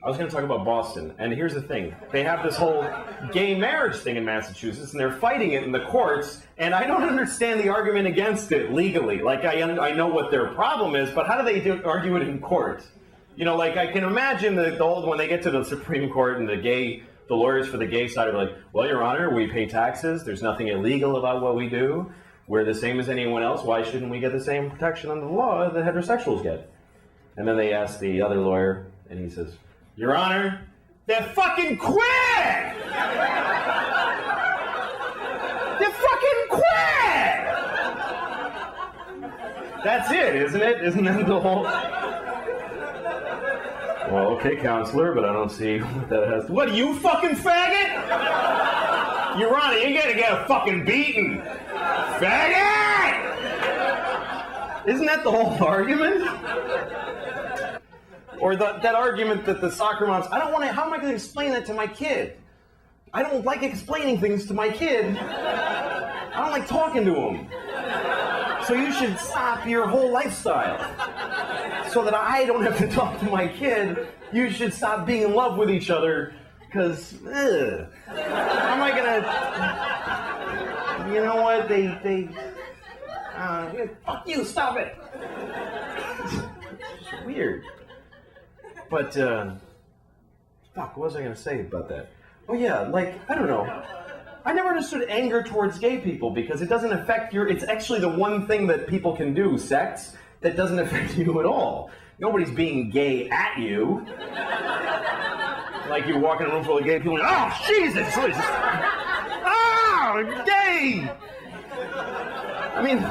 I was going to talk about Boston, and here's the thing. They have this whole gay marriage thing in Massachusetts, and they're fighting it in the courts, and I don't understand the argument against it legally. Like, I know what their problem is, but how do they argue it in court? You know, like, I can imagine when they get to the Supreme Court and the lawyers for the gay side are like, well, Your Honor, we pay taxes. There's nothing illegal about what we do. We're the same as anyone else. Why shouldn't we get the same protection under the law that heterosexuals get? And then they ask the other lawyer, and he says, Your Honor, they're fucking queer! They're fucking queer! That's it, isn't it? Isn't that the whole... Well, okay, counselor, but I don't see what that has to... What, are you fucking faggot? Your Honor, you're gonna get a fucking beating. Faggot! Isn't that the whole argument? Or that argument that the soccer moms, how am I going to explain that to my kid? I don't like explaining things to my kid. I don't like talking to him. So you should stop your whole lifestyle. So that I don't have to talk to my kid, you should stop being in love with each other, because, how am I going to, you know what, fuck you, stop it. It's weird. But, fuck, what was I going to say about that? Oh yeah, like, I don't know. I never understood anger towards gay people because it doesn't affect it's actually the one thing that people can do, sex, that doesn't affect you at all. Nobody's being gay at you. Like you walk in a room full of gay people and, oh, Jesus! Oh, gay! I mean...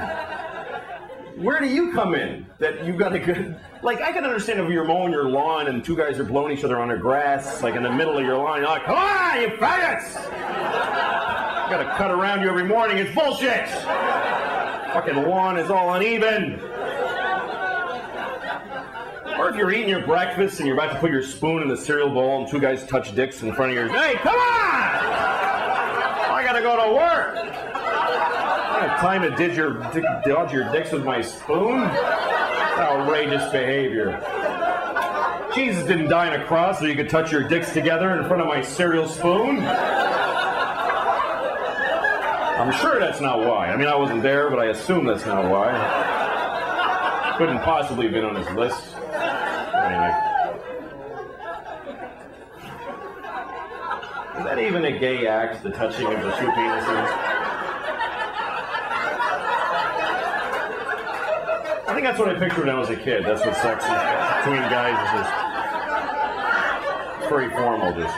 Where do you come in? That you got a good... Like, I can understand if you're mowing your lawn and two guys are blowing each other on their grass, like in the middle of your lawn, you're like, come on, you faggots! You gotta cut around you every morning, it's bullshit! Fucking lawn is all uneven. Or if you're eating your breakfast and you're about to put your spoon in the cereal bowl and two guys touch dicks in front of yours, hey, come on! I gotta go to work! I have time to dodge your dicks with my spoon? That's outrageous behavior. Jesus didn't die on a cross so you could touch your dicks together in front of my cereal spoon. I'm sure that's not why. I mean, I wasn't there, but I assume that's not why. Couldn't possibly have been on his list. Anyway. Is that even a gay act, the touching of the two penises? I think that's what I pictured when I was a kid. That's what sex is between guys is just very formal, just.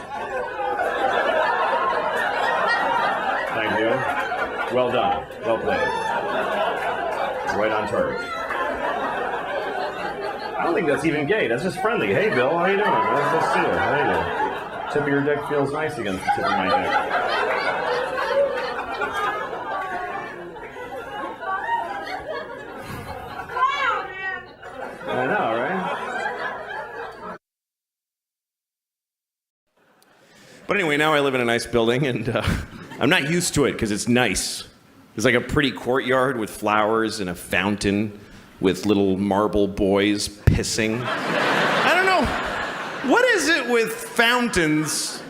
Thank you. Well done. Well played. Right on target. I don't think that's even gay. That's just friendly. Hey, Bill, how you doing? Let's just see it. How you doing? Tip of your dick feels nice against the tip of my dick. I know, right? But anyway, now I live in a nice building, and I'm not used to it because it's nice. There's like a pretty courtyard with flowers and a fountain with little marble boys pissing. I don't know. What is it with fountains?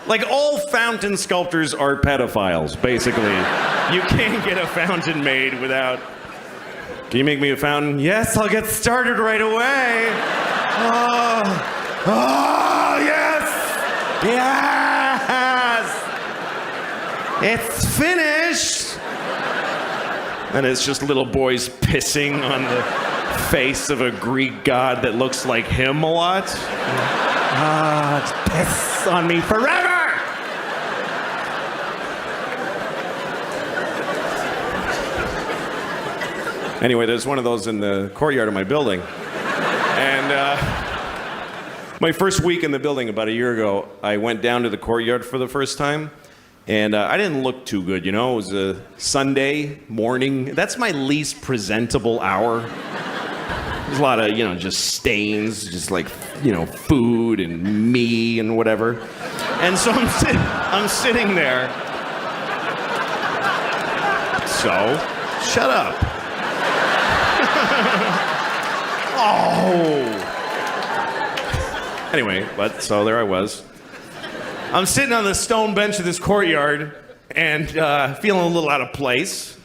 Like, all fountain sculptors are pedophiles, basically. You can't get a fountain made without... Can you make me a fountain? Yes, I'll get started right away. Oh, yes! Yes! It's finished! And it's just little boys pissing on the face of a Greek god that looks like him a lot. It's piss on me forever! Anyway, there's one of those in the courtyard of my building. And my first week in the building about a year ago, I went down to the courtyard for the first time. And I didn't look too good, you know? It was a Sunday morning. That's my least presentable hour. There's a lot of, just stains, just like, food and me and whatever. And so I'm sitting there. So, shut up. Oh. Anyway, so there I was. I'm sitting on the stone bench of this courtyard and feeling a little out of place.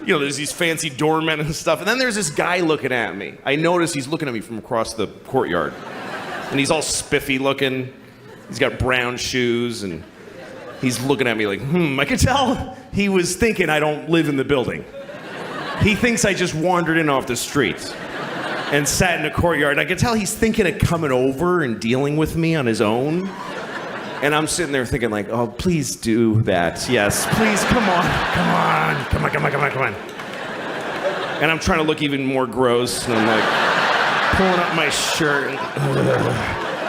You know, there's these fancy doormen and stuff. And then there's this guy looking at me. I notice he's looking at me from across the courtyard. And he's all spiffy looking. He's got brown shoes and he's looking at me like, I could tell he was thinking I don't live in the building. He thinks I just wandered in off the street and sat in the courtyard. And I could tell he's thinking of coming over and dealing with me on his own. And I'm sitting there thinking like, oh, please do that. Yes, please, come on. And I'm trying to look even more gross. And I'm like pulling up my shirt.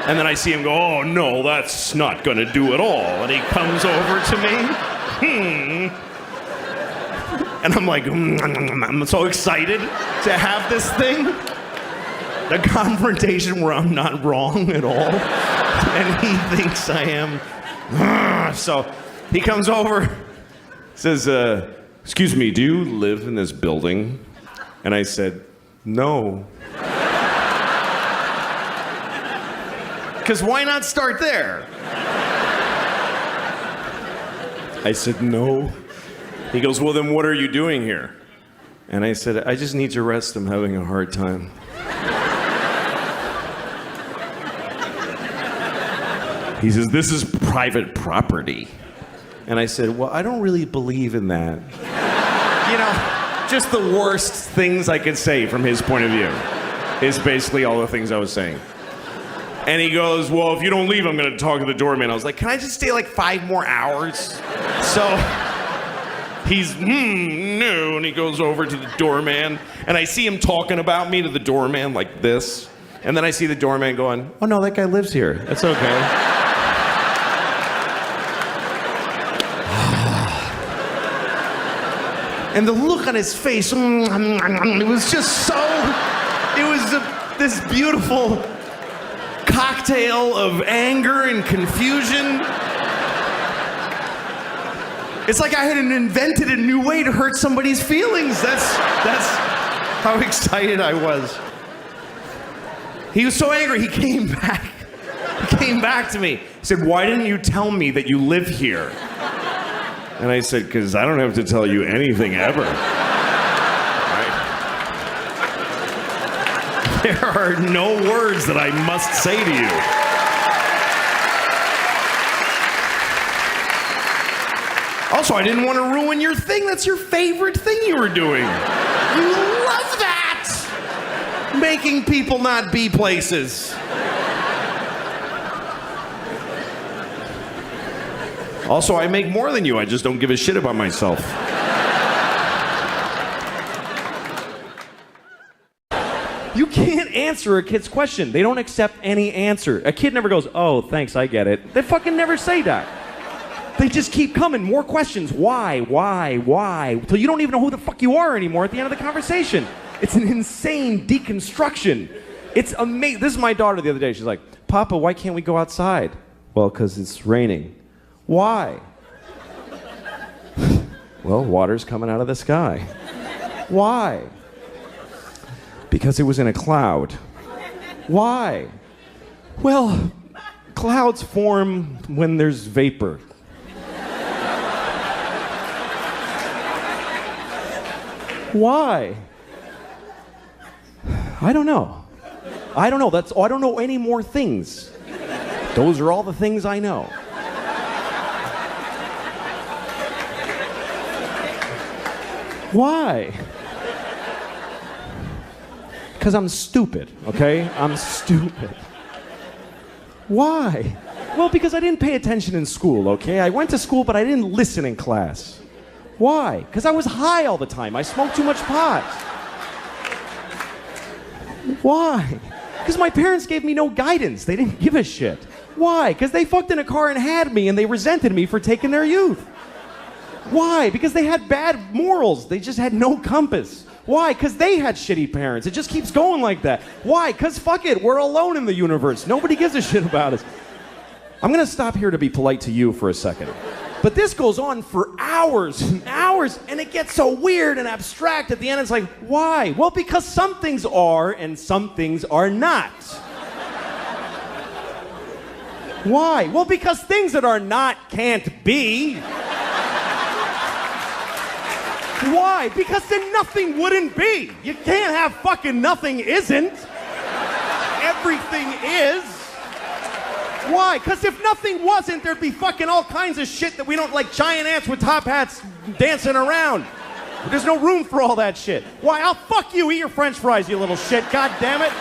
And then I see him go, oh, no, that's not going to do at all. And he comes over to me. And I'm like, I'm so excited to have this thing. The confrontation where I'm not wrong at all. And he thinks I am. So he comes over, says, excuse me, do you live in this building? And I said, no. Because why not start there? I said, no. He goes, well, then what are you doing here? And I said, I just need to rest. I'm having a hard time. He says, this is private property. And I said, well, I don't really believe in that. You know, just the worst things I could say from his point of view is basically all the things I was saying. And he goes, well, if you don't leave, I'm going to talk to the doorman. I was like, can I just stay like 5 more hours? So he's, no. And he goes over to the doorman. And I see him talking about me to the doorman like this. And then I see the doorman going, oh, no, that guy lives here. That's okay. And the look on his face, it was just so, it was this beautiful cocktail of anger and confusion. It's like I had invented a new way to hurt somebody's feelings. That's how excited I was. He was so angry, he came back. He came back to me. He said, why didn't you tell me that you live here? And I said, because I don't have to tell you anything ever. Right? There are no words that I must say to you. Also, I didn't want to ruin your thing. That's your favorite thing you were doing. You love that! Making people not be places. Also, I make more than you. I just don't give a shit about myself. You can't answer a kid's question. They don't accept any answer. A kid never goes, oh, thanks, I get it. They fucking never say that. They just keep coming. More questions. Why? Until you don't even know who the fuck you are anymore at the end of the conversation. It's an insane deconstruction. It's amazing. This is my daughter the other day. She's like, Papa, why can't we go outside? Well, because it's raining. Why? Well, water's coming out of the sky. Why? Because it was in a cloud. Why? Well, clouds form when there's vapor. Why? I don't know. I don't know. I don't know any more things. Those are all the things I know. Why? Because I'm stupid, okay? I'm stupid. Why? Well, because I didn't pay attention in school, okay? I went to school, but I didn't listen in class. Why? Because I was high all the time. I smoked too much pot. Why? Because my parents gave me no guidance. They didn't give a shit. Why? Because they fucked in a car and had me, and they resented me for taking their youth. Why? Because they had bad morals. They just had no compass. Why? Because they had shitty parents. It just keeps going like that. Why? Because fuck it, we're alone in the universe. Nobody gives a shit about us. I'm going to stop here to be polite to you for a second. But this goes on for hours and hours, and it gets so weird and abstract at the end. It's like, why? Well, because some things are and some things are not. Why? Well, because things that are not can't be. Why? Because then nothing wouldn't be. You can't have fucking nothing isn't. Everything is. Why? Because if nothing wasn't, there'd be fucking all kinds of shit that we don't like, giant ants with top hats dancing around. There's no room for all that shit. Why? I'll fuck you. Eat your french fries, you little shit. God damn it.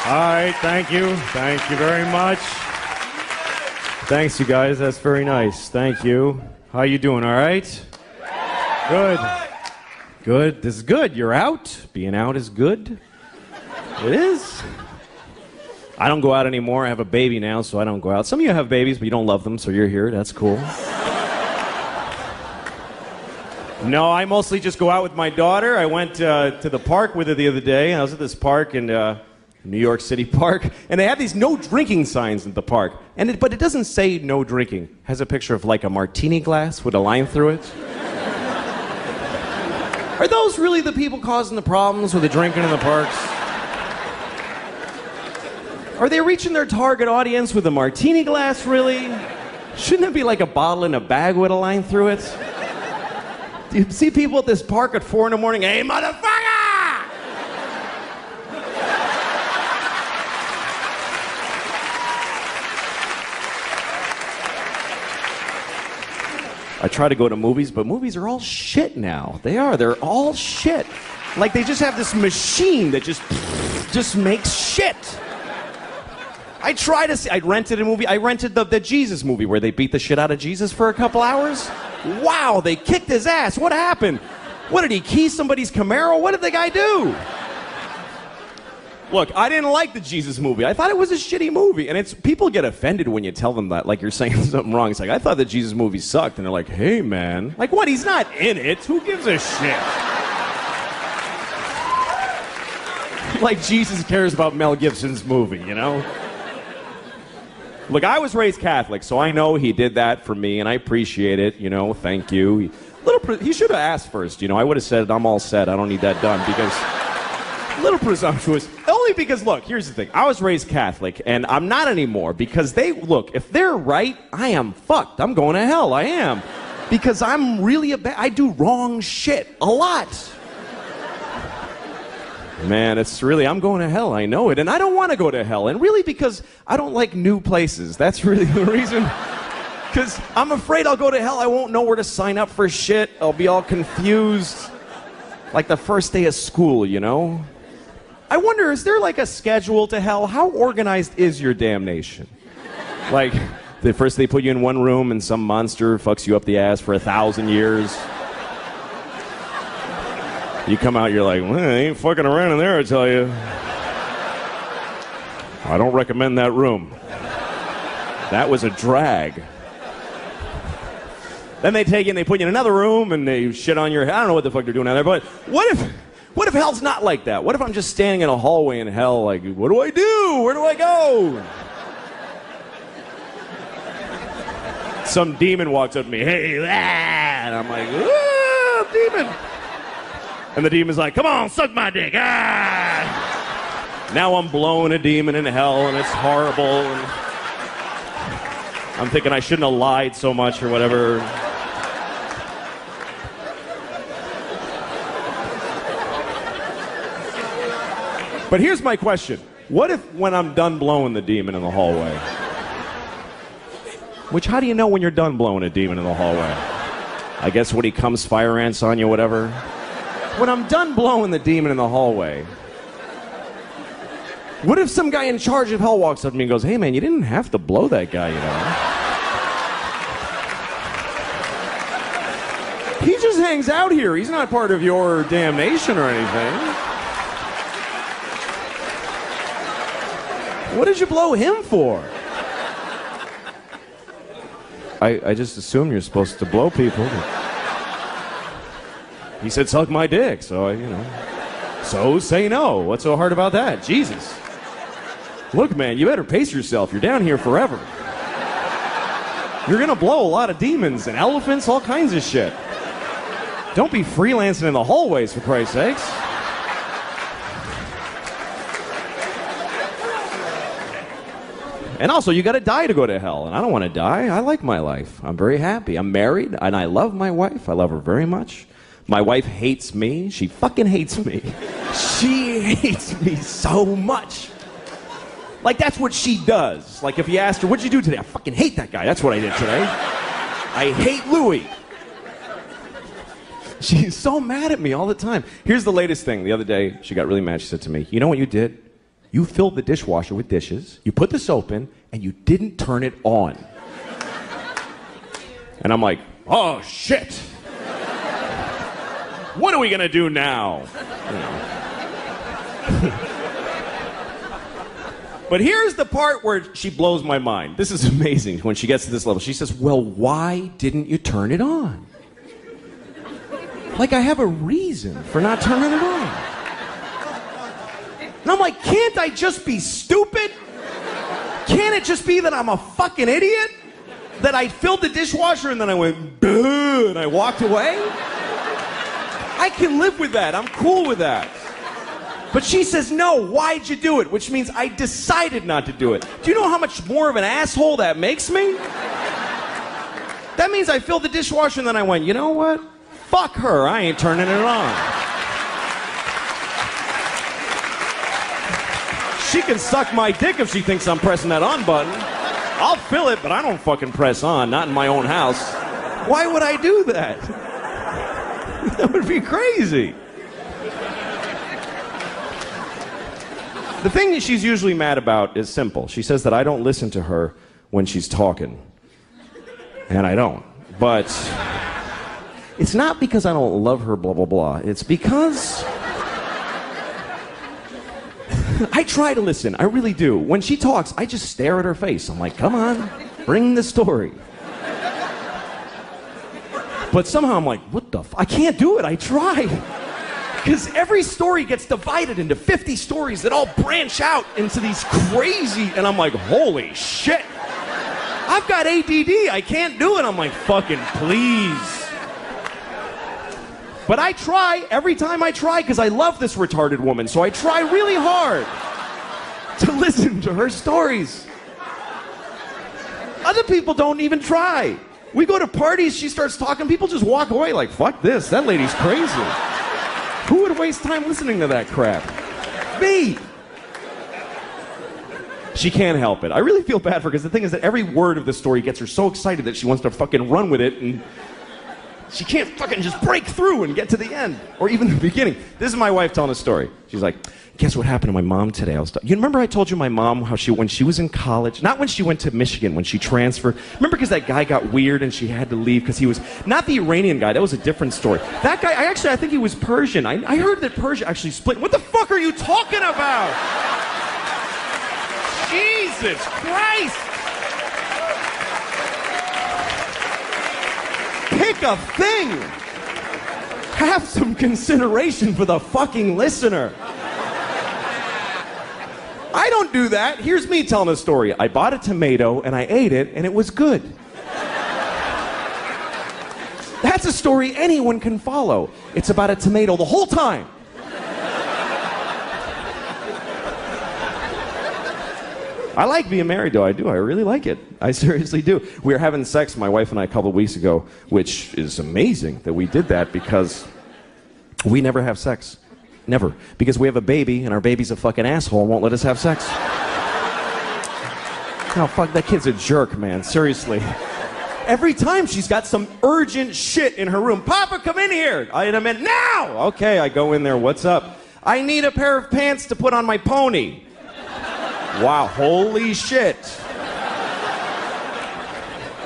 All right, thank you. Thank you very much. Thanks, you guys. That's very nice. Thank you. How you doing, all right? Good. Good. This is good. You're out. Being out is good. It is. I don't go out anymore. I have a baby now, so I don't go out. Some of you have babies, but you don't love them, so you're here. That's cool. No, I mostly just go out with my daughter. I went to the park with her the other day. I was at this park in New York City Park, and they have these no drinking signs at the park. But it doesn't say no drinking. It has a picture of like a martini glass with a line through it. Are those really the people causing the problems with the drinking in the parks? Are they reaching their target audience with a martini glass, really? Shouldn't it be like a bottle in a bag with a line through it? Do you see people at this park at 4 a.m? Hey, motherfucker! I try to go to movies, but movies are all shit now. They are. They're all shit. Like they just have this machine that just makes shit. I rented a movie. I rented the Jesus movie where they beat the shit out of Jesus for a couple hours. Wow, they kicked his ass. What happened? What, did he key somebody's Camaro? What did the guy do? Look, I didn't like the Jesus movie. I thought it was a shitty movie. And people get offended when you tell them that, like you're saying something wrong. It's like, I thought the Jesus movie sucked. And they're like, hey, man. Like, what? He's not in it. Who gives a shit? Like Jesus cares about Mel Gibson's movie, you know? Look, I was raised Catholic, so I know he did that for me, and I appreciate it, you know, thank you. He should have asked first, you know. I would have said, I'm all set, I don't need that done, because a little presumptuous. Only because, look, here's the thing. I was raised Catholic, and I'm not anymore, because look, if they're right, I am fucked. I'm going to hell, I am. Because I'm really I do wrong shit, a lot. Man, I'm going to hell, I know it. And I don't want to go to hell. And really because I don't like new places. That's really the reason. Because I'm afraid I'll go to hell. I won't know where to sign up for shit. I'll be all confused. Like the first day of school, you know? I wonder, is there like a schedule to hell? How organized is your damnation? Like, first they put you in one room and some monster fucks you up the ass for 1,000 years. You come out, you're like, well, I ain't fucking around in there, I tell you. I don't recommend that room. That was a drag. Then they take you and they put you in another room and they shit on your head. I don't know what the fuck they're doing out there, but what if hell's not like that? What if I'm just standing in a hallway in hell, like, what do I do? Where do I go? Some demon walks up to me, hey, and I'm like, demon. And the demon's like, come on, suck my dick. Ah! Now I'm blowing a demon in hell, and it's horrible. And I'm thinking I shouldn't have lied so much or whatever. But here's my question. What if when I'm done blowing the demon in the hallway? How do you know when you're done blowing a demon in the hallway? I guess when he comes fire ants on you, whatever. When I'm done blowing the demon in the hallway, what if some guy in charge of hell walks up to me and goes, hey man, you didn't have to blow that guy, you know? He just hangs out here. He's not part of your damnation or anything. What did you blow him for? I just assume you're supposed to blow people. He said, suck my dick, so So say no. What's so hard about that? Jesus. Look, man, you better pace yourself. You're down here forever. You're gonna blow a lot of demons and elephants, all kinds of shit. Don't be freelancing in the hallways, for Christ's sakes. And also, you gotta die to go to hell, and I don't want to die. I like my life. I'm very happy. I'm married, and I love my wife. I love her very much. My wife hates me. She fucking hates me. She hates me so much. Like, that's what she does. Like, if you asked her, what'd you do today? I fucking hate that guy. That's what I did today. I hate Louis. She's so mad at me all the time. Here's the latest thing. The other day, she got really mad. She said to me, you know what you did? You filled the dishwasher with dishes, you put the soap in, and you didn't turn it on. And I'm like, oh, shit. What are we gonna do now? You know. But here's the part where she blows my mind. This is amazing when she gets to this level. She says, well, why didn't you turn it on? Like I have a reason for not turning it on. And I'm like, can't I just be stupid? Can't it just be that I'm a fucking idiot? That I filled the dishwasher and then I went, duh, and I walked away? I can live with that. I'm cool with that. But she says, no, why'd you do it? Which means I decided not to do it. Do you know how much more of an asshole that makes me? That means I filled the dishwasher and then I went, you know what? Fuck her, I ain't turning it on. She can suck my dick if she thinks I'm pressing that on button. I'll fill it, but I don't fucking press on, not in my own house. Why would I do that? That would be crazy. The thing that she's usually mad about is simple. She says that I don't listen to her when she's talking. And I don't. But it's not because I don't love her, blah, blah, blah. It's because I try to listen. I really do. When she talks, I just stare at her face. I'm like, come on, bring the story. But somehow I'm like, what the I can't do it. I try. Because every story gets divided into 50 stories that all branch out into these crazy, and I'm like, holy shit. I've got ADD. I can't do it. I'm like, fucking please. But I try every time I try because I love this retarded woman. So I try really hard to listen to her stories. Other people don't even try. We go to parties, she starts talking, people just walk away like, fuck this, that lady's crazy. Who would waste time listening to that crap? Me. She can't help it. I really feel bad for her because the thing is that every word of the story gets her so excited that she wants to fucking run with it, and she can't fucking just break through and get to the end or even the beginning. This is my wife telling a story. She's like, guess what happened to my mom today? You remember I told you my mom how when she was in college, not when she went to Michigan, when she transferred. Remember because that guy got weird and she had to leave because he was not the Iranian guy. That was a different story. That guy, I think he was Persian. I heard that Persia actually split. What the fuck are you talking about? Jesus Christ! Pick a thing. Have some consideration for the fucking listener. I don't do that. Here's me telling a story. I bought a tomato and I ate it and it was good. That's a story anyone can follow. It's about a tomato the whole time. I like being married, though. I do. I really like it. I seriously do. We were having sex, my wife and I, a couple of weeks ago, which is amazing that we did that because we never have sex. Never. Because we have a baby, and our baby's a fucking asshole and won't let us have sex. Oh, fuck, that kid's a jerk, man. Seriously. Every time she's got some urgent shit in her room. Papa, come in here. In a minute. Now! Okay, I go in there. What's up? I need a pair of pants to put on my pony. Wow, holy shit.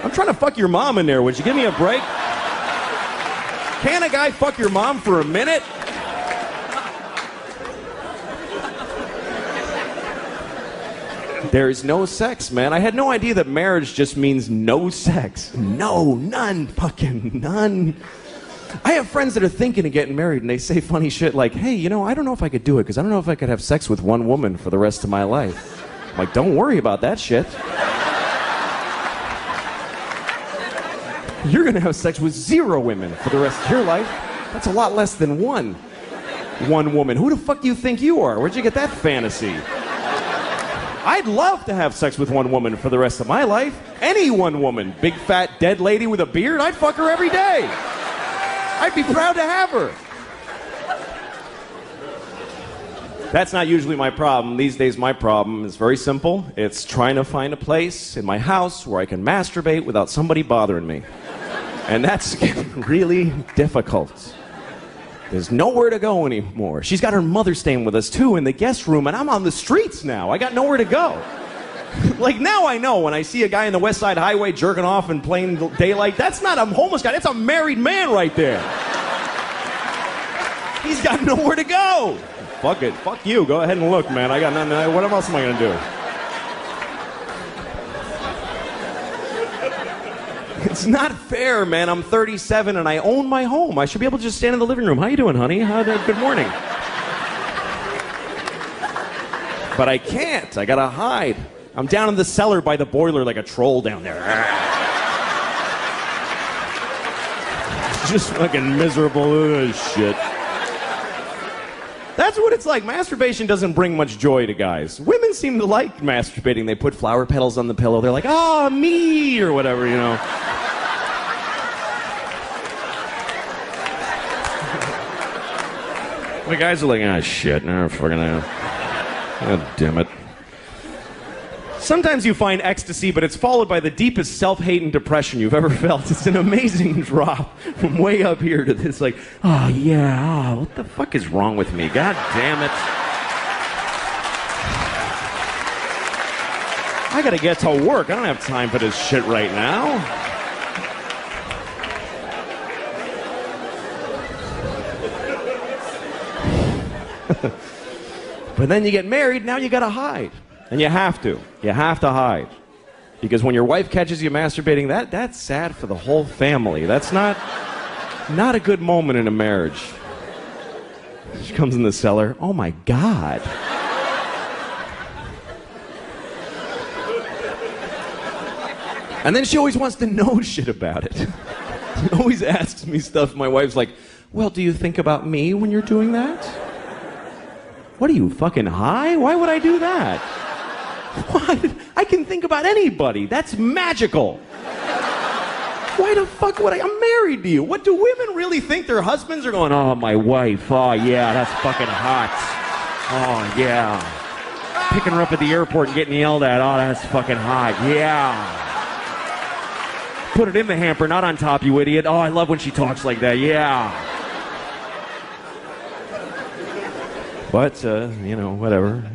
I'm trying to fuck your mom in there. Would you give me a break? Can a guy fuck your mom for a minute? There is no sex, man. I had no idea that marriage just means no sex. No, none, fucking none. I have friends that are thinking of getting married and they say funny shit like, hey, you know, I don't know if I could do it because I don't know if I could have sex with one woman for the rest of my life. I'm like, don't worry about that shit. You're gonna have sex with 0 women for the rest of your life. That's a lot less than one. One woman. Who the fuck do you think you are? Where'd you get that fantasy? I'd love to have sex with one woman for the rest of my life. Any one woman. Big, fat, dead lady with a beard, I'd fuck her every day. I'd be proud to have her. That's not usually my problem. These days, my problem is very simple. It's trying to find a place in my house where I can masturbate without somebody bothering me. And that's really difficult. There's nowhere to go anymore. She's got her mother staying with us, too, in the guest room, and I'm on the streets now. I got nowhere to go. Like, now I know when I see a guy in the West Side Highway jerking off in plain daylight, that's not a homeless guy. That's a married man right there. He's got nowhere to go. Fuck it. Fuck you. Go ahead and look, man. I got nothing. What else am I going to do? It's not fair, man. I'm 37 and I own my home. I should be able to just stand in the living room. How you doing, honey? Good morning. But I can't. I got to hide. I'm down in the cellar by the boiler like a troll down there. Just fucking miserable shit. That's what it's like. Masturbation doesn't bring much joy to guys. Women seem to like masturbating. They put flower petals on the pillow. They're like, oh, me, or whatever, you know. The guys are like, ah, shit. No, fucking God damn it. Sometimes you find ecstasy, but it's followed by the deepest self-hate and depression you've ever felt. It's an amazing drop from way up here to this, like, oh, yeah, oh, what the fuck is wrong with me? God damn it. I gotta get to work. I don't have time for this shit right now. But then you get married, now you gotta hide. And you have to. You have to hide. Because when your wife catches you masturbating, that's sad for the whole family. That's not a good moment in a marriage. She comes in the cellar. Oh my God. And then she always wants to know shit about it. She always asks me stuff. My wife's like, well, do you think about me when you're doing that? What are you, fucking high? Why would I do that? What? I can think about anybody. That's magical. Why the fuck would I? I'm married to you. What do women really think their husbands are going, oh, my wife. Oh, yeah, that's fucking hot. Oh, yeah. Picking her up at the airport and getting yelled at. Oh, that's fucking hot. Yeah. Put it in the hamper, not on top, you idiot. Oh, I love when she talks like that. Yeah. But, you know, whatever.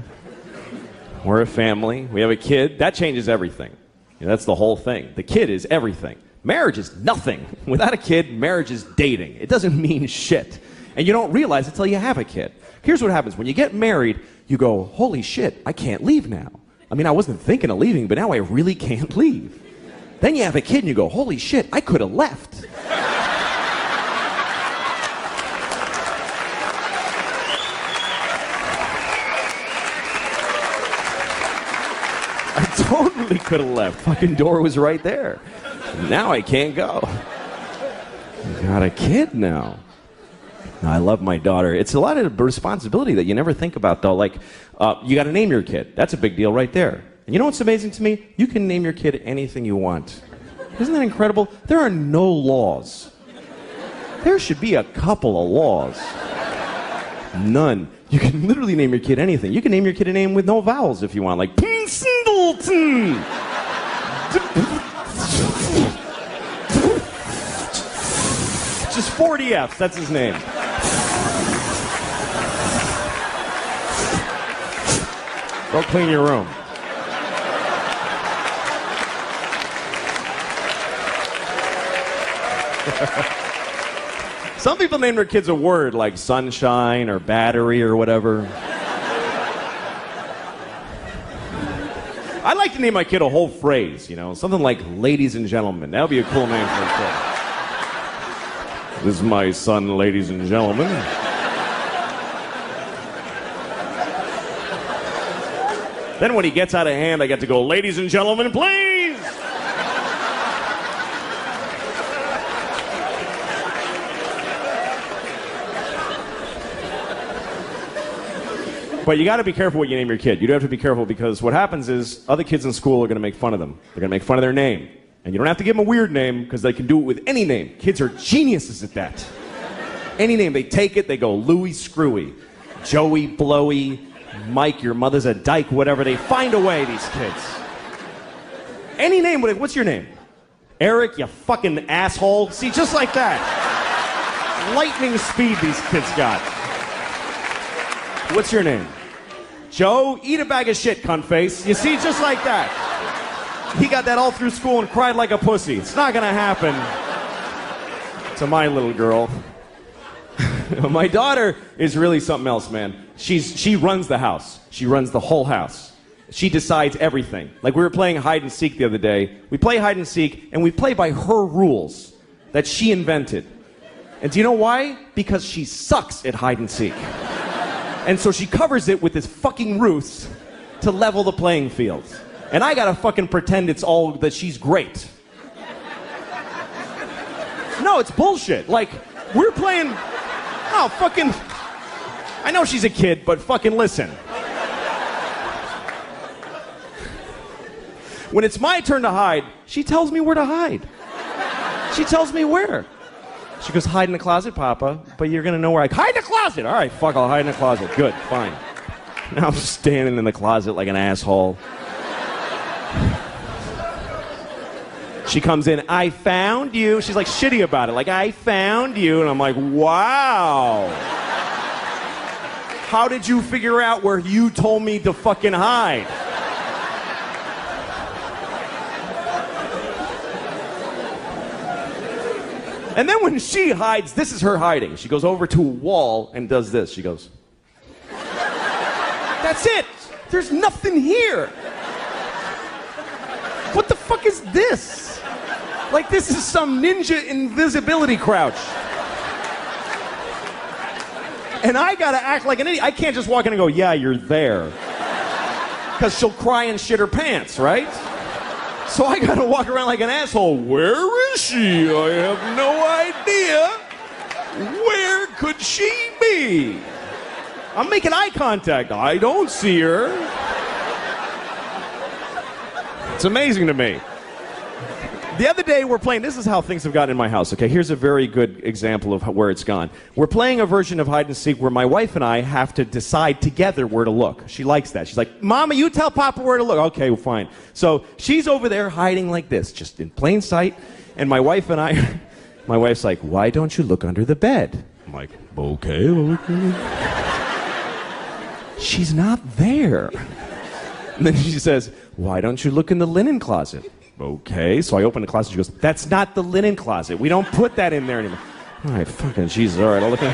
We're a family. We have a kid. That changes everything. You know, that's the whole thing. The kid is everything. Marriage is nothing. Without a kid, marriage is dating. It doesn't mean shit. And you don't realize it until you have a kid. Here's what happens. When you get married, you go, holy shit, I can't leave now. I mean, I wasn't thinking of leaving, but now I really can't leave. Then you have a kid and you go, holy shit, I could have left. Totally could have left. Fucking door was right there. Now I can't go. I got a kid now. I love my daughter. It's a lot of responsibility that you never think about, though. Like, you got to name your kid. That's a big deal right there. And you know what's amazing to me? You can name your kid anything you want. Isn't that incredible? There are no laws. There should be a couple of laws. None. You can literally name your kid anything. You can name your kid a name with no vowels if you want, like Singleton. Just 40 F's, that's his name. Go clean your room. Some people name their kids a word like sunshine or battery or whatever. I like to name my kid a whole phrase, you know, something like ladies and gentlemen. That would be a cool name for a kid. This is my son, ladies and gentlemen. Then when he gets out of hand, I get to go, ladies and gentlemen, please! But you got to be careful what you name your kid. You do have to be careful because what happens is other kids in school are going to make fun of them. They're going to make fun of their name. And you don't have to give them a weird name because they can do it with any name. Kids are geniuses at that. Any name, they take it, they go Louie Screwy, Joey Blowy, Mike, your mother's a dyke, whatever. They find a way, these kids. Any name, what's your name? Eric, you fucking asshole. See, just like that. Lightning speed these kids got. What's your name? Joe, eat a bag of shit, cunt face. You see, just like that. He got that all through school and cried like a pussy. It's not gonna happen to my little girl. My daughter is really something else, man. She runs the house. She runs the whole house. She decides everything. Like we were playing hide and seek the other day. We play hide and seek, and we play by her rules that she invented. And do you know why? Because she sucks at hide and seek. And so she covers it with this fucking ruse to level the playing field. And I gotta fucking pretend it's all that she's great. No, it's bullshit. Like, we're playing... Oh, fucking... I know she's a kid, but fucking listen. When it's my turn to hide, she tells me where to hide. She tells me where. She goes, hide in the closet, Papa, but you're gonna know where I... Hide in the closet! All right, fuck, I'll hide in the closet. Good, fine. Now I'm standing in the closet like an asshole. She comes in, I found you. She's like shitty about it, like, I found you. And I'm like, wow. How did you figure out where you told me to fucking hide? And then when she hides, this is her hiding. She goes over to a wall and does this. She goes, that's it. There's nothing here. What the fuck is this? Like this is some ninja invisibility crouch. And I gotta act like an idiot. I can't just walk in and go, yeah, you're there. Because she'll cry and shit her pants, right? So I gotta walk around like an asshole. Where is she? I have no idea. Where could she be? I'm making eye contact. I don't see her. It's amazing to me. The other day we're playing, this is how things have gotten in my house, okay? Here's a very good example of where it's gone. We're playing a version of hide and seek where my wife and I have to decide together where to look. She likes that. She's like, Mama, you tell Papa where to look. Okay, well, fine. So she's over there hiding like this, just in plain sight. And my wife and I, my wife's like, why don't you look under the bed? I'm like, okay, well, she's not there. And then she says, why don't you look in the linen closet? Okay, so I open the closet. She goes, that's not the linen closet. We don't put that in there anymore. All right, fucking Jesus. All right, I'll look in.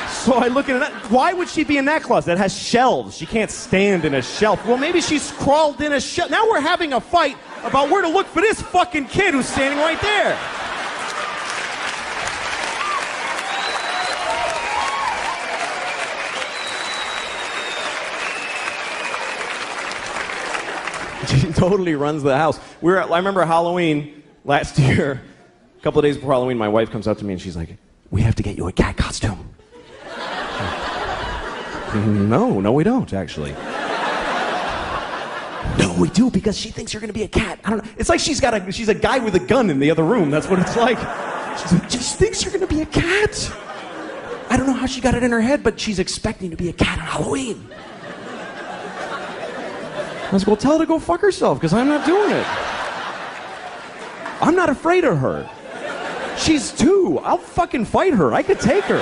So I look in it. Why would she be in that closet? That has shelves. She can't stand in a shelf. Well, maybe she's crawled in a shelf. Now we're having a fight about where to look for this fucking kid who's standing right there. She totally runs the house. I remember Halloween last year, a couple of days before Halloween, my wife comes up to me and she's like, we have to get you a cat costume. No, we don't, actually. No, we do, because she thinks you're going to be a cat. I don't know. It's like she's a guy with a gun in the other room. That's what it's like. She thinks you're going to be a cat. I don't know how she got it in her head, but she's expecting to be a cat on Halloween. I was like, well, tell her to go fuck herself, because I'm not doing it. I'm not afraid of her. She's 2. I'll fucking fight her. I could take her.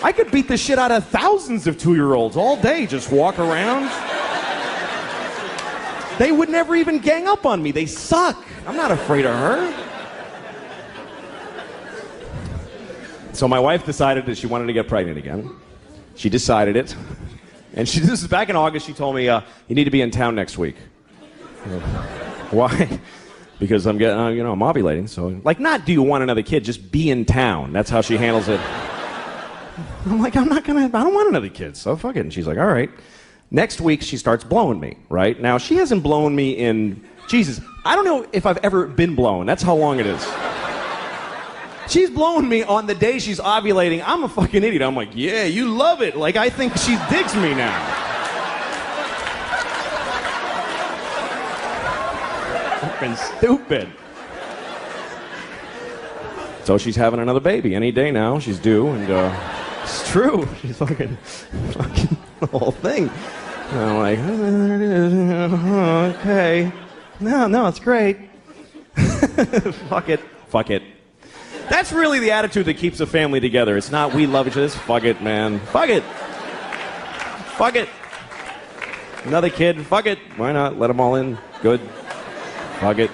I could beat the shit out of thousands of 2-year-olds all day, just walk around. They would never even gang up on me. They suck. I'm not afraid of her. So my wife decided that she wanted to get pregnant again. She decided it. And this is back in August. She told me, you need to be in town next week. Why? Because I'm getting, I'm ovulating. So, not do you want another kid, just be in town. That's how she handles it. I'm like, I don't want another kid, so fuck it. And she's like, all right. Next week, she starts blowing me, right? Now, she hasn't blown me in, Jesus, I don't know if I've ever been blown. That's how long it is. She's blowing me on the day she's ovulating. I'm a fucking idiot. I'm like, yeah, you love it. Like, I think she digs me now. Fucking stupid. So she's having another baby any day now. She's due, and it's true. She's fucking the whole thing. And I'm like, okay. No, it's great. Fuck it. That's really the attitude that keeps a family together. It's not we love each other. It's fuck it, man. Fuck it. Another kid. Fuck it. Why not? Let them all in. Good. Fuck it.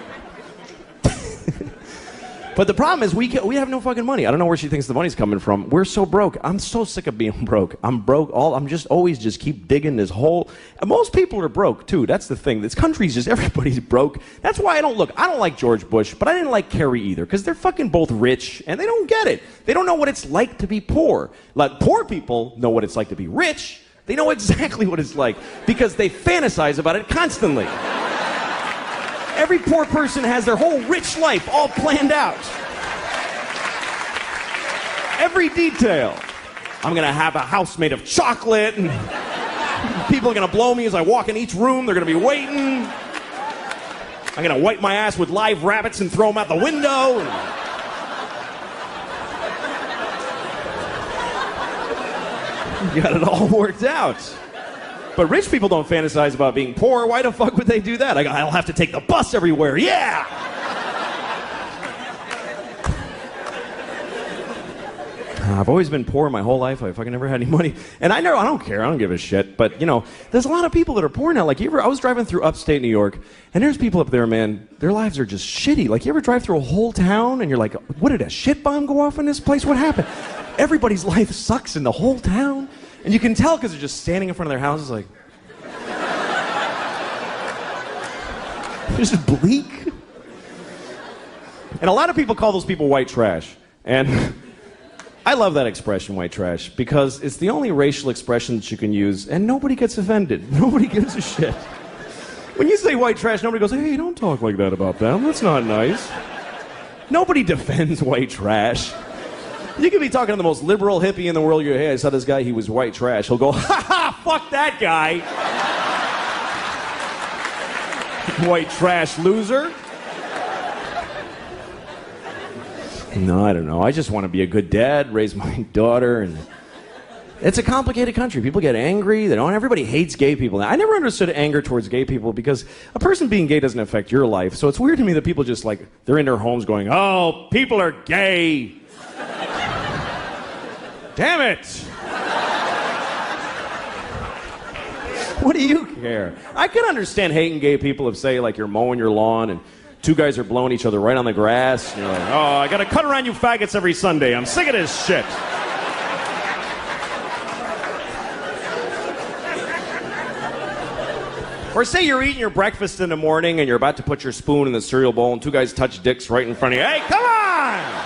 But the problem is we have no fucking money. I don't know where she thinks the money's coming from. We're so broke. I'm so sick of being broke. I'm broke. I'm just always keep digging this hole. And most people are broke too. That's the thing. This country's just everybody's broke. That's why I don't like George Bush, but I didn't like Kerry either, because they're fucking both rich and they don't get it. They don't know what it's like to be poor. Like, poor people know what it's like to be rich. They know exactly what it's like because they fantasize about it constantly. Every poor person has their whole rich life all planned out. Every detail. I'm going to have a house made of chocolate, and people are going to blow me as I walk in each room. They're going to be waiting. I'm going to wipe my ass with live rabbits and throw them out the window. You got it all worked out. But rich people don't fantasize about being poor. Why the fuck would they do that? I'll have to take the bus everywhere. Yeah! I've always been poor my whole life. I fucking never had any money. And I don't care. I don't give a shit. But, there's a lot of people that are poor now. Like, I was driving through upstate New York, and there's people up there, man, their lives are just shitty. Like, you ever drive through a whole town, and you're like, what, did a shit bomb go off in this place? What happened? Everybody's life sucks in the whole town. And you can tell because they're just standing in front of their houses like... just bleak. And a lot of people call those people white trash. And I love that expression, white trash, because it's the only racial expression that you can use, and nobody gets offended. Nobody gives a shit. When you say white trash, nobody goes, hey, don't talk like that about them. That's not nice. Nobody defends white trash. You could be talking to the most liberal hippie in the world. You go, hey, I saw this guy, he was white trash. He'll go, ha ha, fuck that guy. White trash loser. No, I don't know. I just want to be a good dad, raise my daughter, and it's a complicated country. People get angry. Everybody hates gay people. Now, I never understood anger towards gay people because a person being gay doesn't affect your life. So it's weird to me that people just they're in their homes going, oh, people are gay. Damn it! What do you care? I can understand hating gay people if, say, you're mowing your lawn and two guys are blowing each other right on the grass. And you're like, oh, I gotta cut around you faggots every Sunday. I'm sick of this shit. Or say you're eating your breakfast in the morning and you're about to put your spoon in the cereal bowl and two guys touch dicks right in front of you. Hey, come on!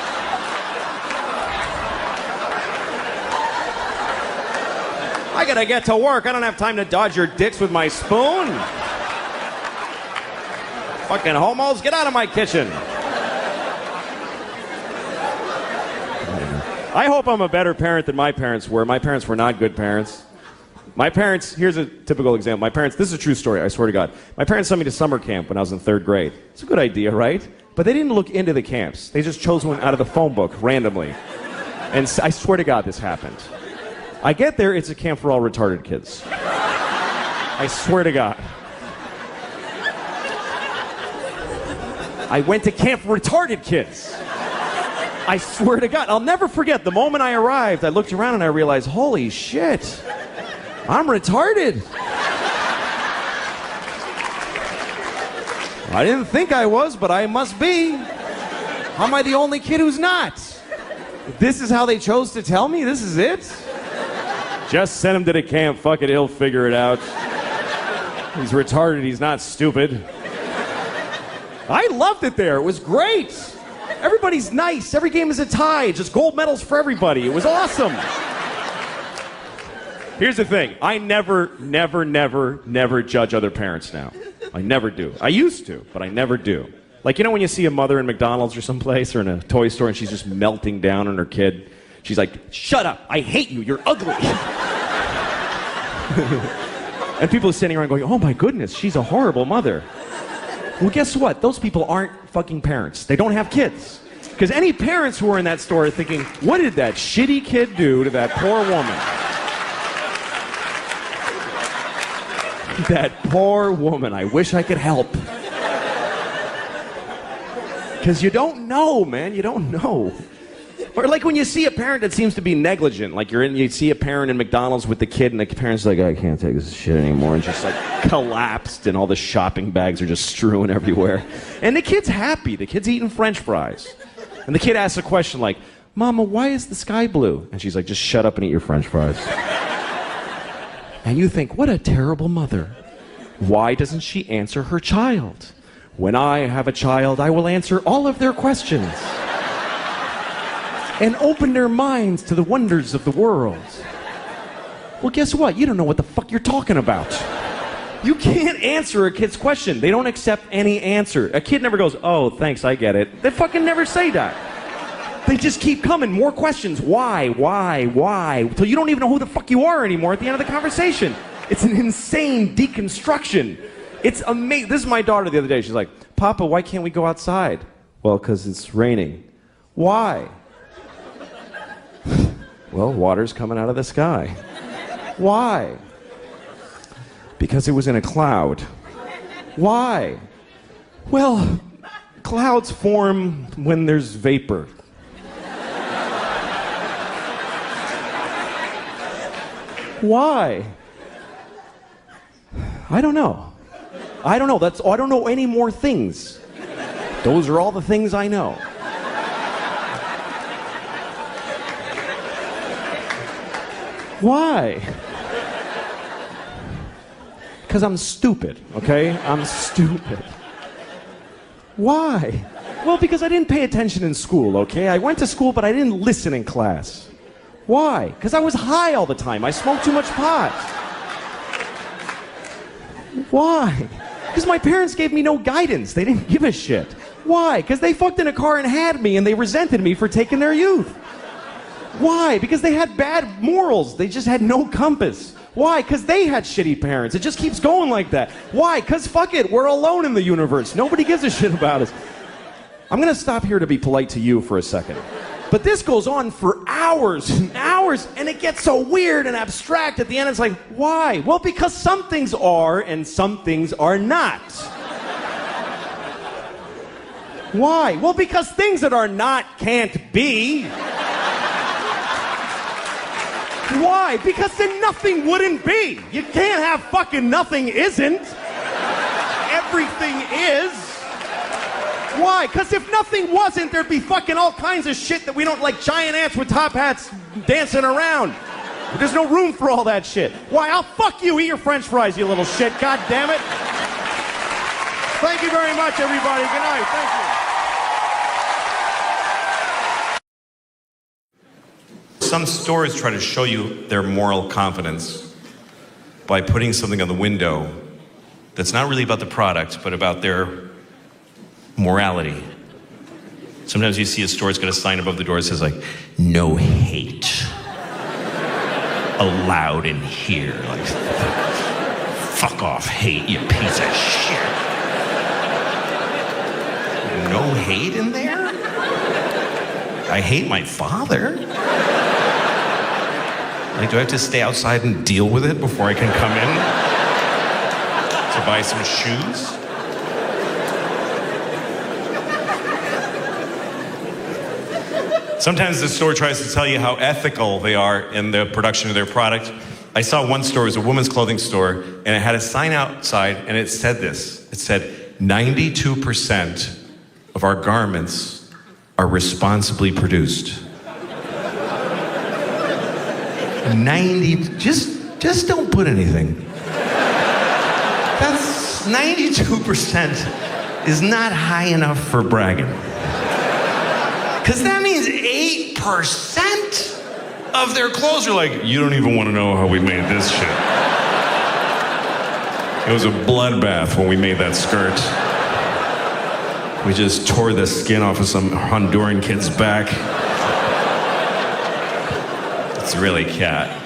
I gotta get to work. I don't have time to dodge your dicks with my spoon. Fucking homos, get out of my kitchen. I hope I'm a better parent than my parents were. My parents were not good parents. My parents, here's a typical example. My parents, this is a true story, I swear to God. My parents sent me to summer camp when I was in 3rd grade. It's a good idea, right? But they didn't look into the camps. They just chose one out of the phone book randomly. And I swear to God this happened. I get there, it's a camp for all retarded kids. I swear to God. I went to camp for retarded kids. I swear to God. I'll never forget, the moment I arrived, I looked around and I realized, holy shit, I'm retarded. I didn't think I was, but I must be. How am I the only kid who's not? This is how they chose to tell me? This is it? Just send him to the camp. Fuck it, he'll figure it out. He's retarded, he's not stupid. I loved it there. It was great. Everybody's nice. Every game is a tie. Just gold medals for everybody. It was awesome. Here's the thing. I never judge other parents now. I never do. I used to, but I never do. Like, you know when you see a mother in McDonald's or someplace or in a toy store and she's just melting down on her kid? She's like, shut up, I hate you, you're ugly. And people are standing around going, oh my goodness, she's a horrible mother. Well, guess what? Those people aren't fucking parents. They don't have kids. Because any parents who are in that store are thinking, what did that shitty kid do to that poor woman? That poor woman, I wish I could help. Because you don't know, man, you don't know. Or like when you see a parent that seems to be negligent, like you see a parent in McDonald's with the kid and the parent's like, I can't take this shit anymore, and just like collapsed and all the shopping bags are just strewn everywhere. And the kid's happy, the kid's eating French fries. And the kid asks a question like, Mama, why is the sky blue? And she's like, just shut up and eat your French fries. And you think, what a terrible mother. Why doesn't she answer her child? When I have a child, I will answer all of their questions and open their minds to the wonders of the world. Well, guess what? You don't know what the fuck you're talking about. You can't answer a kid's question. They don't accept any answer. A kid never goes, oh, thanks, I get it. They fucking never say that. They just keep coming. More questions. Why? Until you don't even know who the fuck you are anymore at the end of the conversation. It's an insane deconstruction. It's amazing. This is my daughter the other day. She's like, Papa, why can't we go outside? Well, because it's raining. Why? Well, water's coming out of the sky. Why? Because it was in a cloud. Why? Well, clouds form when there's vapor. Why? I don't know. I don't know. I don't know any more things. Those are all the things I know. Why? Because I'm stupid, okay? I'm stupid. Why? Well, because I didn't pay attention in school, okay? I went to school, but I didn't listen in class. Why? Because I was high all the time. I smoked too much pot. Why? Because my parents gave me no guidance. They didn't give a shit. Why? Because they fucked in a car and had me, and they resented me for taking their youth. Why? Because they had bad morals. They just had no compass. Why? Because they had shitty parents. It just keeps going like that. Why? Because fuck it, we're alone in the universe. Nobody gives a shit about us. I'm going to stop here to be polite to you for a second. But this goes on for hours and hours, and it gets so weird and abstract at the end. It's like, why? Well, because some things are and some things are not. Why? Well, because things that are not can't be. Why? Because then nothing wouldn't be. You can't have fucking nothing isn't. Everything is. Why? Because if nothing wasn't, there'd be fucking all kinds of shit that we don't like, giant ants with top hats dancing around. There's no room for all that shit. Why? I'll fuck you. Eat your French fries, you little shit. God damn it. Thank you very much, everybody. Good night. Thank you. Some stores try to show you their moral confidence by putting something on the window that's not really about the product, but about their morality. Sometimes you see a store, it's got a sign above the door that says like, no hate allowed in here. Like, fuck off, hate, you piece of shit. No hate in there? I hate my father. Like, do I have to stay outside and deal with it before I can come in to buy some shoes? Sometimes the store tries to tell you how ethical they are in the production of their product. I saw one store, it was a women's clothing store, and it had a sign outside, and it said this. It said, 92% of our garments are responsibly produced. just don't put anything. That's 92% is not high enough for bragging. Because that means 8% of their clothes are like, you don't even want to know how we made this shit. It was a bloodbath when we made that skirt. We just tore the skin off of some Honduran kid's back. It's really cat.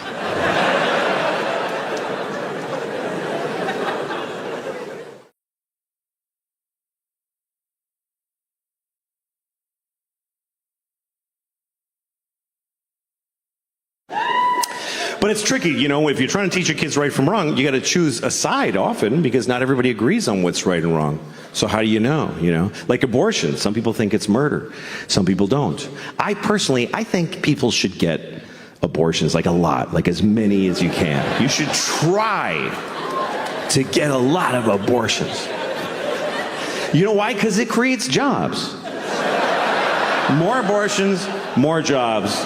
But it's tricky, you know, if you're trying to teach your kids right from wrong, you got to choose a side often because not everybody agrees on what's right and wrong. So how do you know? Like abortion, some people think it's murder. Some people don't. I think people should get abortions, like a lot, like as many as you can. You should try to get a lot of abortions. You know why? Because it creates jobs. More abortions, more jobs.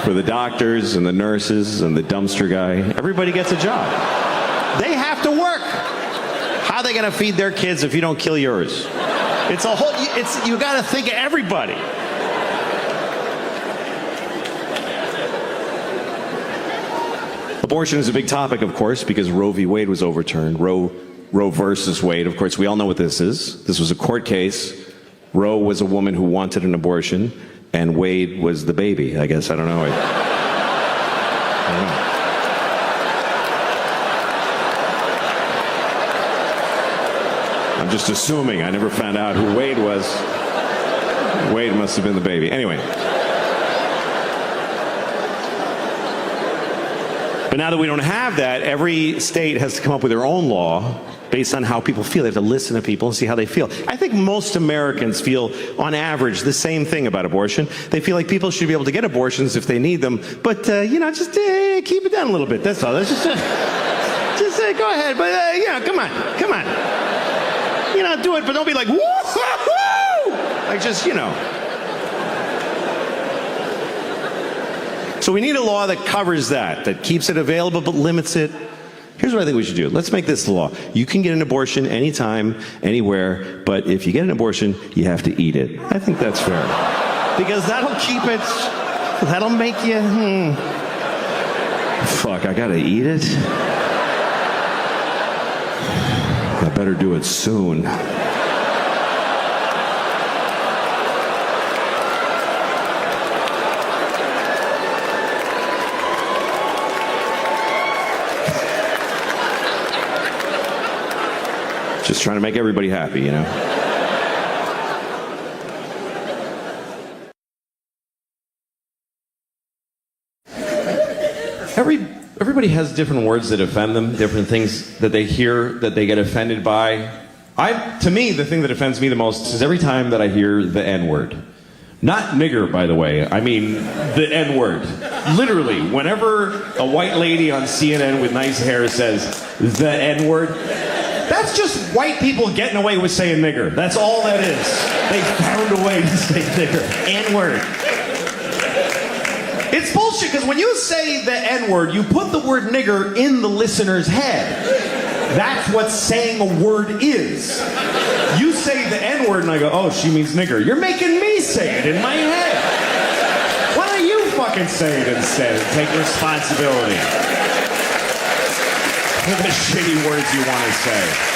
For the doctors and the nurses and the dumpster guy, everybody gets a job. They have to work. How are they going to feed their kids if you don't kill yours? You got to think of everybody. Abortion is a big topic, of course, because Roe v. Wade was overturned. Roe versus Wade. Of course, we all know what this is. This was a court case. Roe was a woman who wanted an abortion. And Wade was the baby, I guess. I don't know. I'm just assuming. I never found out who Wade was. Wade must have been the baby. Anyway. But now that we don't have that, every state has to come up with their own law based on how people feel. They have to listen to people and see how they feel. I think most Americans feel, on average, the same thing about abortion. They feel like people should be able to get abortions if they need them, but, just keep it down a little bit. That's all. That's just go ahead, but, come on. Do it, but don't be like, woo-hoo-hoo! Like, So we need a law that covers that keeps it available but limits it. Here's what I think we should do. Let's make this the law. You can get an abortion anytime, anywhere, but if you get an abortion, you have to eat it. I think that's fair. Because that'll make you, fuck, I gotta eat it? I better do it soon. Just trying to make everybody happy, Everybody has different words that offend them, different things that they hear that they get offended by. To me, the thing that offends me the most is every time that I hear the N-word. Not nigger, by the way. I mean the N-word. Literally, whenever a white lady on CNN with nice hair says the N-word, that's just white people getting away with saying nigger. That's all that is. They found a way to say nigger. N-word. It's bullshit, because when you say the N-word, you put the word nigger in the listener's head. That's what saying a word is. You say the N-word and I go, oh, she means nigger. You're making me say it in my head. Why don't you fucking say it instead and take responsibility for the shitty words you want to say?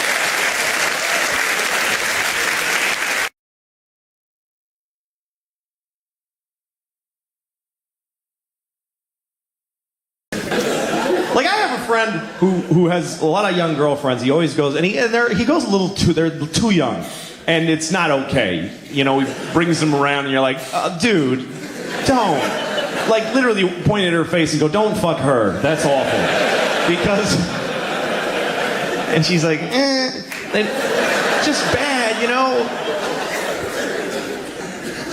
Like, I have a friend who has a lot of young girlfriends. He always goes, and he goes a little too, they're too young. And it's not okay. He brings them around and you're like, dude, don't. Like, literally point at her face and go, don't fuck her. That's awful. Because, and she's like, just bad,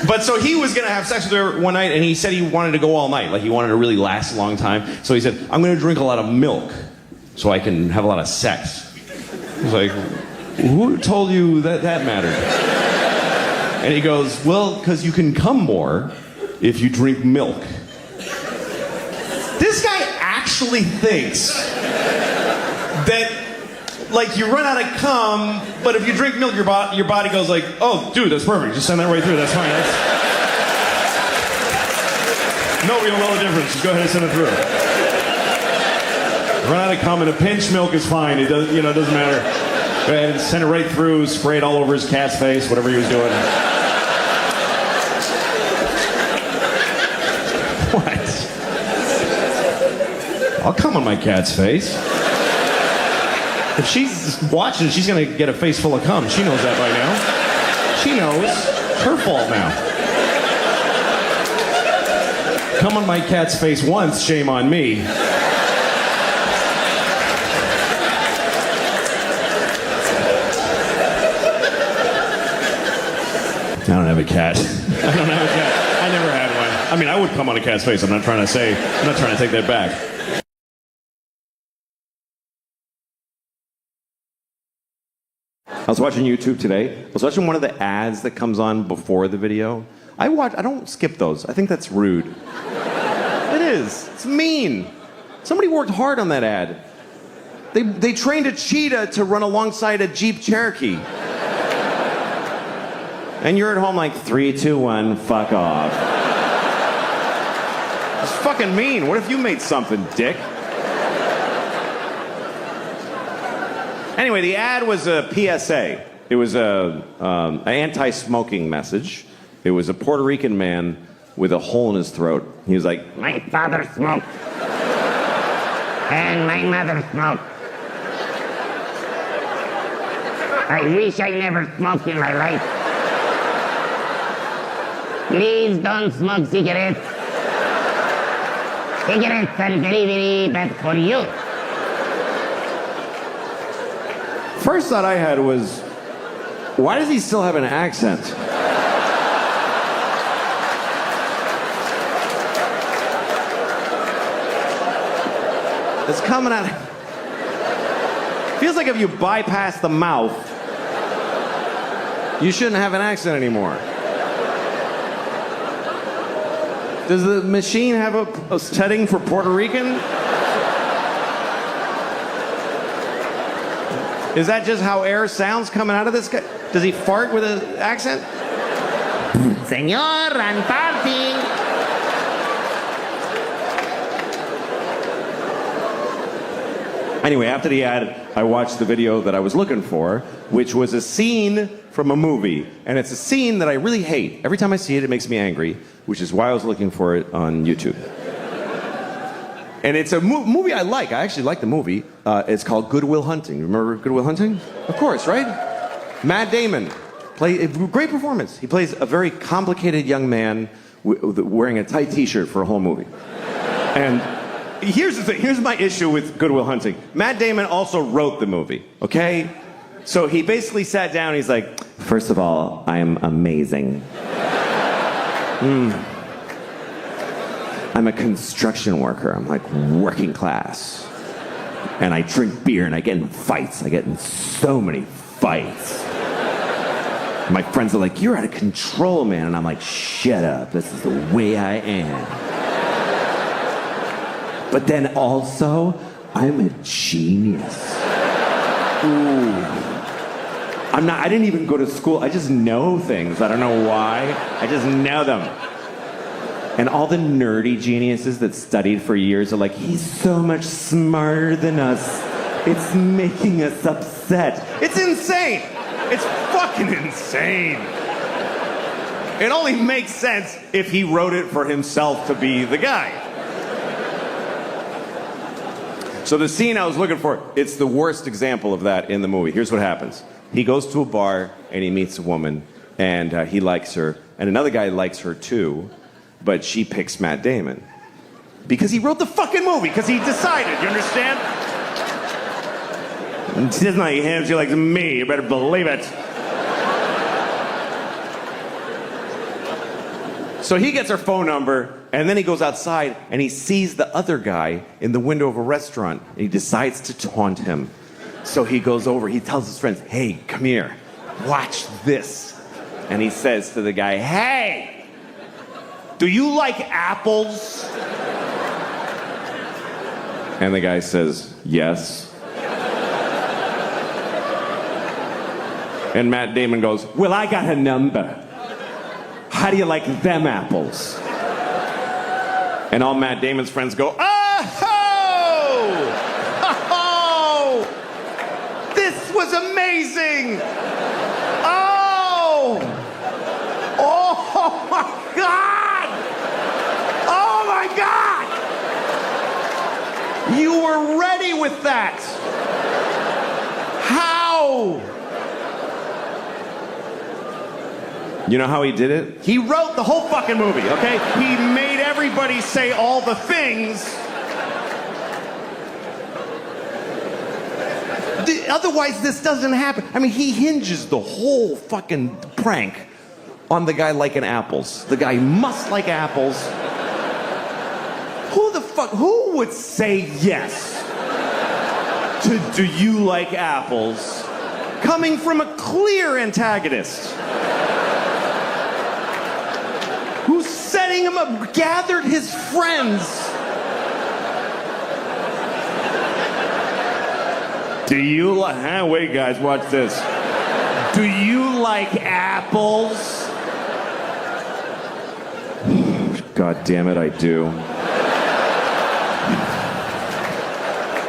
But so he was going to have sex with her one night, and he said he wanted to go all night. Like, he wanted to really last a long time. So he said, I'm going to drink a lot of milk so I can have a lot of sex. I was like, who told you that mattered? And he goes, well, because you can come more if you drink milk. This guy actually thinks that, like, you run out of cum, but if you drink milk, your body goes like, oh, dude, that's perfect. Just send that right through. That's fine. No, we don't know the difference. Just go ahead and send it through. Run out of cum and a pinch milk is fine. It doesn't matter. And sent it right through, sprayed all over his cat's face, whatever he was doing. What? I'll come on my cat's face. If she's watching, she's gonna get a face full of cum. She knows that by now. She knows. It's her fault now. Come on my cat's face once, shame on me. I don't have a cat. I don't have a cat. I never had one. I mean, I would come on a cat's face. I'm not trying to take that back. I was watching YouTube today. I was watching one of the ads that comes on before the video. I don't skip those. I think that's rude. It is. It's mean. Somebody worked hard on that ad. They trained a cheetah to run alongside a Jeep Cherokee. And you're at home like, 3, 2, 1, fuck off. It's fucking mean. What if you made something, dick? Anyway, the ad was a PSA. It was an anti-smoking message. It was a Puerto Rican man with a hole in his throat. He was like, my father smoked. And my mother smoked. I wish I never smoked in my life. Please don't smoke cigarettes. Cigarettes are very, very bad for you. First thought I had was, why does he still have an accent? It's coming out. Feels like if you bypass the mouth, you shouldn't have an accent anymore. Does the machine have a setting for Puerto Rican? Is that just how air sounds coming out of this guy? Does he fart with an accent? Señor, I'm farting. Anyway, after the ad, I watched the video that I was looking for, which was a scene from a movie. And it's a scene that I really hate. Every time I see it, it makes me angry, which is why I was looking for it on YouTube. And it's a movie I like. I actually like the movie. It's called Good Will Hunting. Remember Good Will Hunting? Of course, right? Matt Damon. Great performance. He plays a very complicated young man wearing a tight t-shirt for a whole movie. And here's the thing. Here's my issue with Good Will Hunting. Matt Damon also wrote the movie, okay? So he basically sat down and he's like, first of all, I am amazing. I'm a construction worker. I'm like working class. And I drink beer and I get in fights. I get in so many fights. My friends are like, you're out of control, man. And I'm like, shut up. This is the way I am. But then also, I'm a genius. Ooh. I didn't even go to school. I just know things. I don't know why. I just know them. And all the nerdy geniuses that studied for years are like, he's so much smarter than us. It's making us upset. It's insane. It's fucking insane. It only makes sense if he wrote it for himself to be the guy. So the scene I was looking for, it's the worst example of that in the movie. Here's what happens. He goes to a bar and he meets a woman and he likes her. And another guy likes her too, but she picks Matt Damon. Because he wrote the fucking movie, because he decided, you understand? And she doesn't like him, she likes me, you better believe it. So he gets her phone number, and then he goes outside, and he sees the other guy in the window of a restaurant, and he decides to taunt him. So he goes over, he tells his friends, hey, come here, watch this. And he says to the guy, hey, do you like apples? And the guy says, yes. And Matt Damon goes, well, I got a number. How do you like them apples? And all Matt Damon's friends go, oh! Oh! This was amazing! amazing! Oh! Oh my God! Oh my God! You were ready with that! How? You know how he did it? He wrote the whole fucking movie, okay? He made everybody say all the things. Otherwise, this doesn't happen. I mean, he hinges the whole fucking prank on the guy liking apples. The guy must like apples. Who would say yes to do you like apples coming from a clear antagonist? Who's setting him up, gathered his friends. Do you like, wait guys, watch this. Do you like apples? God damn it, I do.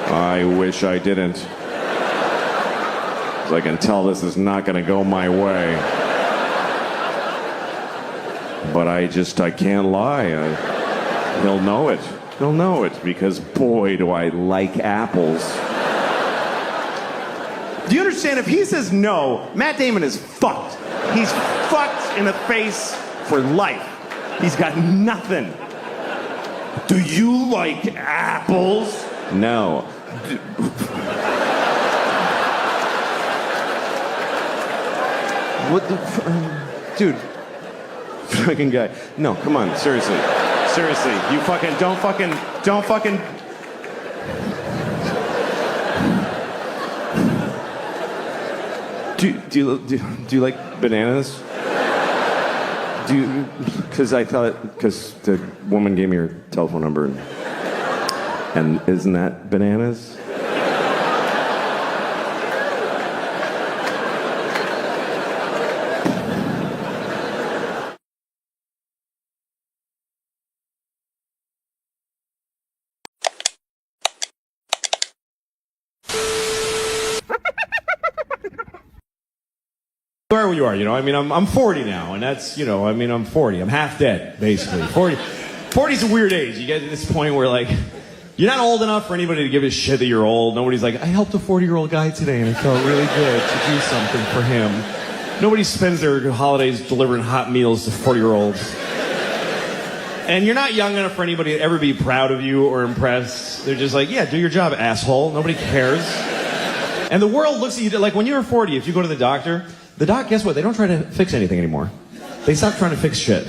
I wish I didn't. 'Cause I can tell this is not gonna go my way. But I can't lie. He'll know it. He'll know it because boy, do I like apples. Do you understand? If he says no, Matt Damon is fucked. He's fucked in the face for life. He's got nothing. Do you like apples? No. What the dude? Fucking guy. No, come on, seriously. Seriously, you fucking don't fucking. Do you like bananas? Because the woman gave me her telephone number and isn't that bananas? Where you are, you know, I mean, I'm 40 now, and that's, you know, I mean, I'm 40. I'm half dead, basically. 40's a weird age. You get to this point where, like, you're not old enough for anybody to give a shit that you're old. Nobody's like, I helped a 40-year-old guy today, and it felt really good to do something for him. Nobody spends their holidays delivering hot meals to 40-year-olds. And you're not young enough for anybody to ever be proud of you or impressed. They're just like, yeah, do your job, asshole. Nobody cares. And the world looks at you, like, when you're 40, if you go to the doctor, guess what? They don't try to fix anything anymore. They stop trying to fix shit.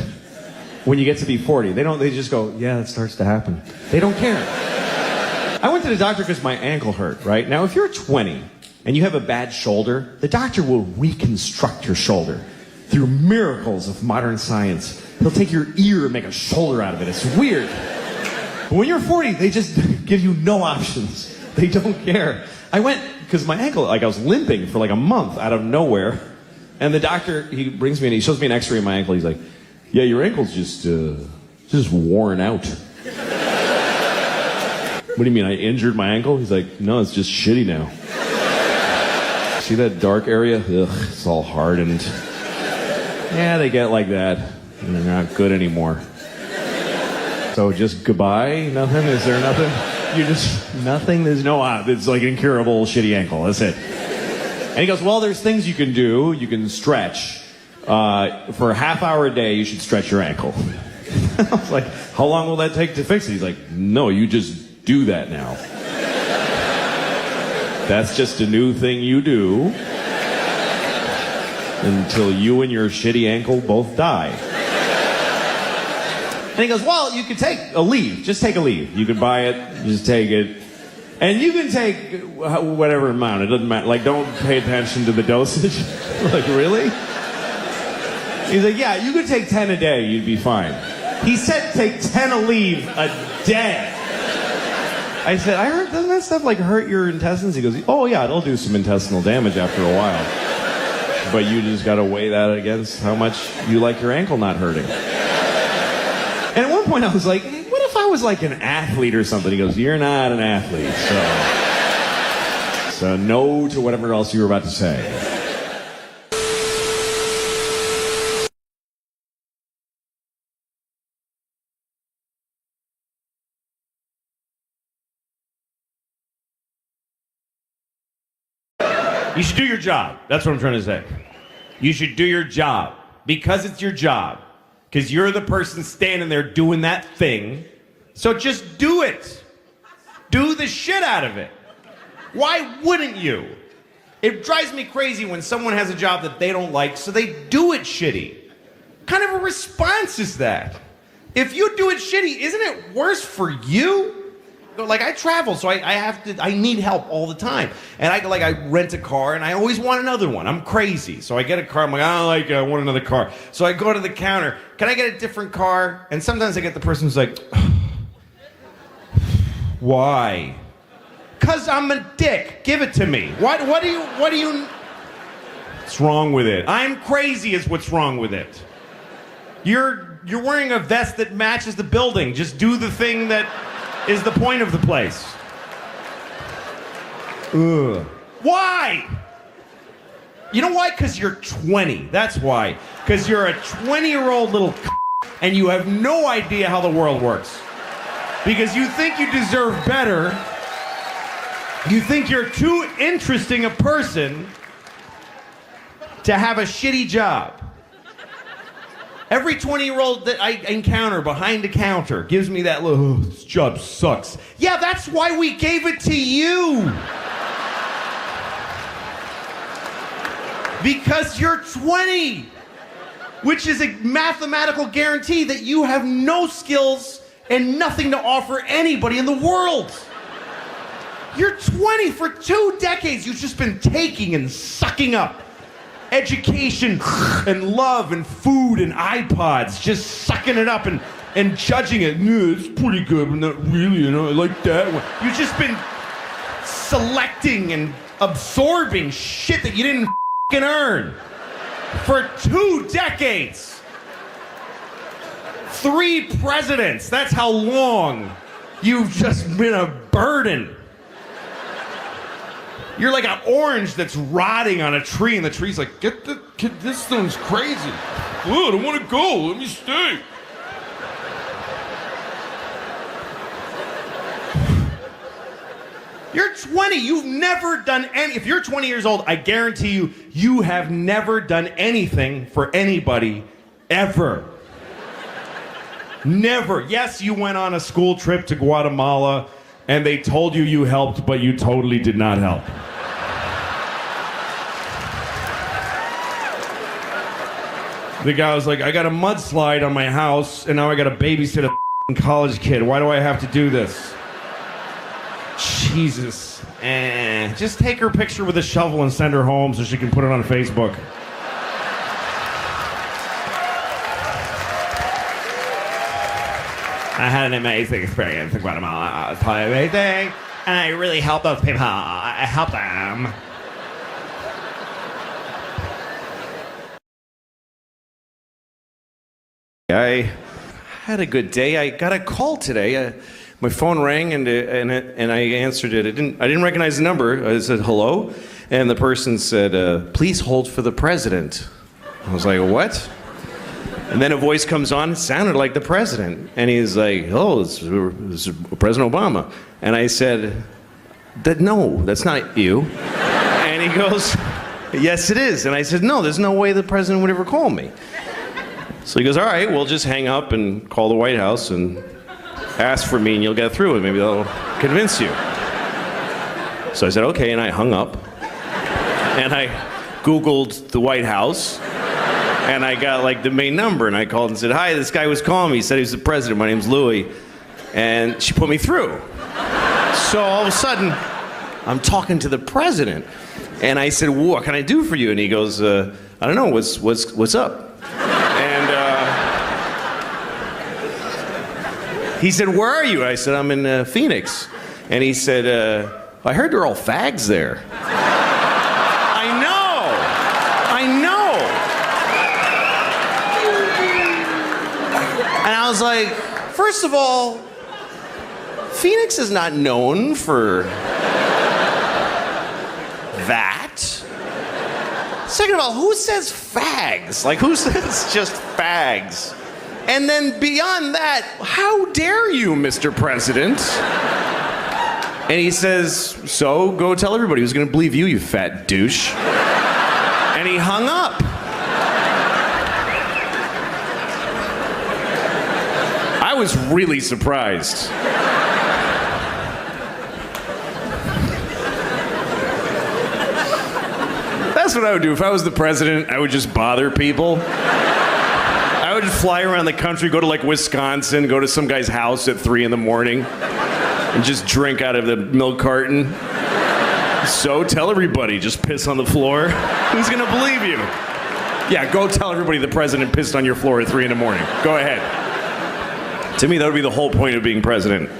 When you get to be 40, they just go, yeah, it starts to happen. They don't care. I went to the doctor because my ankle hurt, right? Now, if you're 20 and you have a bad shoulder, the doctor will reconstruct your shoulder through miracles of modern science. He'll take your ear and make a shoulder out of it. It's weird. But when you're 40, they just give you no options. They don't care. I went because my ankle, like I was limping for like a month out of nowhere. And the doctor, he brings me and he shows me an x-ray of my ankle. He's like, yeah, your ankle's just worn out. What do you mean, I injured my ankle? He's like, no, it's just shitty now. See that dark area? Ugh, it's all hardened. Yeah, they get like that. And they're not good anymore. So just goodbye? Nothing? Is there nothing? Nothing? There's no, it's like an incurable shitty ankle. That's it. And he goes, well, there's things you can do. You can stretch. For a half hour a day, you should stretch your ankle. I was like, how long will that take to fix it? He's like, no, you just do that now. That's just a new thing you do until you and your shitty ankle both die. And he goes, well, you could take a leave. Just take a leave. You could buy it, just take it. And you can take whatever amount. It doesn't matter. Like, don't pay attention to the dosage. Like, really? He's like, yeah, you could take 10 a day. You'd be fine. He said take 10 a leave a day. I said, I heard, doesn't that stuff, like, hurt your intestines? He goes, oh, yeah, it'll do some intestinal damage after a while. But you just got to weigh that against how much you like your ankle not hurting. And at one point I was like, what if I was like an athlete or something? He goes, you're not an athlete, so no to whatever else you were about to say. You should do your job. That's what I'm trying to say. You should do your job because it's your job. Because you're the person standing there doing that thing. So just do it. Do the shit out of it. Why wouldn't you? It drives me crazy when someone has a job that they don't like, so they do it shitty. What kind of a response is that? If you do it shitty, isn't it worse for you? Like, I travel, so I need help all the time. And I rent a car, and I always want another one. I'm crazy. So I get a car, I'm like, I don't like it, I want another car. So I go to the counter, can I get a different car? And sometimes I get the person who's like, why? 'Cause I'm a dick. Give it to me. What do you... What's wrong with it? I'm crazy is what's wrong with it. You're wearing a vest that matches the building. Just do the thing that is the point of the place. Ugh. Why? You know why? Because you're 20. That's why. Because you're a 20-year-old little and you have no idea how the world works. Because you think you deserve better. You think you're too interesting a person to have a shitty job. Every 20-year-old that I encounter behind a counter gives me that little, this job sucks. Yeah, that's why we gave it to you. Because you're 20, which is a mathematical guarantee that you have no skills and nothing to offer anybody in the world. You're 20. For 2 decades, you've just been taking and sucking up education and love and food and iPods, just sucking it up and judging it. No, it's pretty good, but not really, I like that one. You've just been selecting and absorbing shit that you didn't earn for 2 decades. 3 presidents, that's how long you've just been a burden. You're like an orange that's rotting on a tree, and the tree's like, this thing's crazy. Oh, I don't want to go. Let me stay. You're 20. You've never done any... If you're 20 years old, I guarantee you, you have never done anything for anybody, ever. Never. Yes, you went on a school trip to Guatemala, and they told you you helped, but you totally did not help. The guy was like, I got a mudslide on my house, and now I got to babysit a college kid. Why do I have to do this? Jesus. Just take her picture with a shovel and send her home so she can put it on Facebook. I had an amazing experience in Guatemala. It was totally amazing, and I really helped those people. I helped them. I had a good day. I got a call today. My phone rang and I answered it. I didn't recognize the number. I said hello, and the person said, "Please hold for the president." I was like, "What?" And then a voice comes on. It sounded like the president, and he's like, "Oh, it's President Obama." And I said, "No, that's not you." And he goes, "Yes, it is." And I said, "No, there's no way the president would ever call me." So he goes, "All right, we'll just hang up and call the White House and ask for me and you'll get through and maybe they'll convince you." So I said, okay, and I hung up. And I Googled the White House and I got like the main number and I called and said, "Hi, this guy was calling me. He said he was the president. My name's Louis." And she put me through. So all of a sudden, I'm talking to the president. And I said, "What can I do for you?" And he goes, "I don't know, what's up?" He said, "Where are you?" I said, "I'm in Phoenix." And he said, "I heard they're all fags there." I know. And I was like, first of all, Phoenix is not known for that. Second of all, who says fags? Like, who says just fags? And then beyond that, how dare you, Mr. President? And he says, so go tell everybody who's gonna believe you, you fat douche. And he hung up. I was really surprised. That's what I would do. If I was the president, I would just bother people. I would just fly around the country, go to like Wisconsin, go to some guy's house at 3 in the morning, and just drink out of the milk carton. So tell everybody, just piss on the floor. Who's gonna believe you? Yeah, go tell everybody the president pissed on your floor at 3 in the morning. Go ahead. To me, that would be the whole point of being president.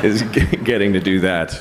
Is getting to do that.